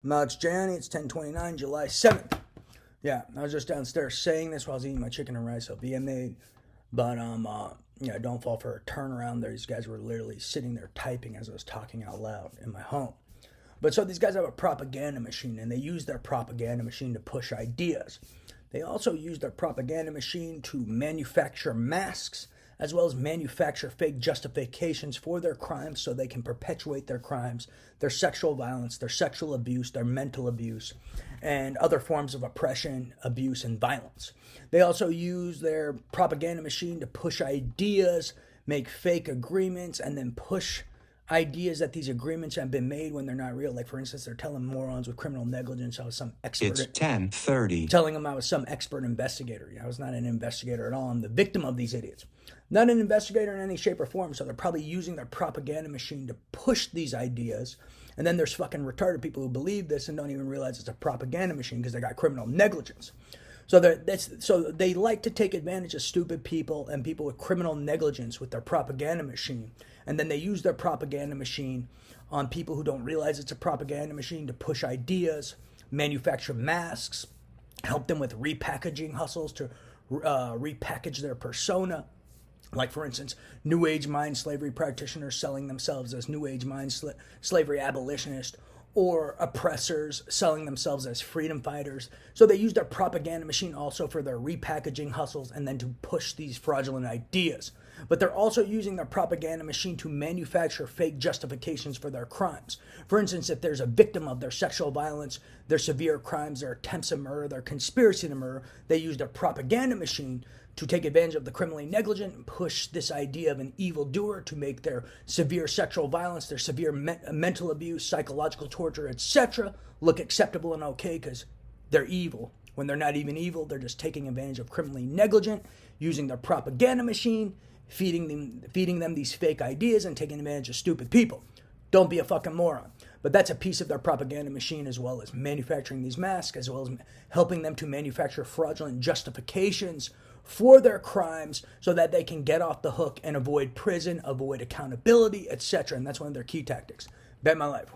It's Gianni. It's 10:29, July 7th. Yeah, I was just downstairs saying this while I was eating my chicken and rice I'll be made. But yeah, don't fall for a turnaround there. These guys were literally sitting there typing as I was talking out loud in my home. But so these guys have a propaganda machine, and they use their propaganda machine to push ideas. They also use their propaganda machine to manufacture masks, as well as manufacture fake justifications for their crimes so they can perpetuate their crimes, their sexual violence, their sexual abuse, their mental abuse, and other forms of oppression, abuse, and violence. They also use their propaganda machine to push ideas, make fake agreements, and then push ideas that these agreements have been made when they're not real. Like, for instance, they're telling morons with criminal negligence I was some expert. It's 10:30. Telling them I was some expert investigator. I was not an investigator at all. I'm the victim of these idiots. Not an investigator in any shape or form. So they're probably using their propaganda machine to push these ideas. And then there's fucking retarded people who believe this and don't even realize it's a propaganda machine because they got criminal negligence. So they like to take advantage of stupid people and people with criminal negligence with their propaganda machine. And then they use their propaganda machine on people who don't realize it's a propaganda machine to push ideas, manufacture masks, help them with repackaging hustles to repackage their persona. Like, for instance, New Age mind slavery practitioners selling themselves as New Age mind slavery abolitionists, or oppressors selling themselves as freedom fighters. So they use their propaganda machine also for their repackaging hustles and then to push these fraudulent ideas. But they're also using their propaganda machine to manufacture fake justifications for their crimes. For instance, if there's a victim of their sexual violence, their severe crimes, their attempts of murder, their conspiracy to murder, they use their propaganda machine to take advantage of the criminally negligent and push this idea of an evildoer to make their severe sexual violence, their severe mental abuse, psychological torture, etc. look acceptable and okay because they're evil. When they're not even evil, they're just taking advantage of criminally negligent, using their propaganda machine, feeding them these fake ideas and taking advantage of stupid people. Don't be a fucking moron. But that's a piece of their propaganda machine, as well as manufacturing these masks, as well as helping them to manufacture fraudulent justifications for their crimes so that they can get off the hook and avoid prison, avoid accountability, etc. And that's one of their key tactics. Bet my life.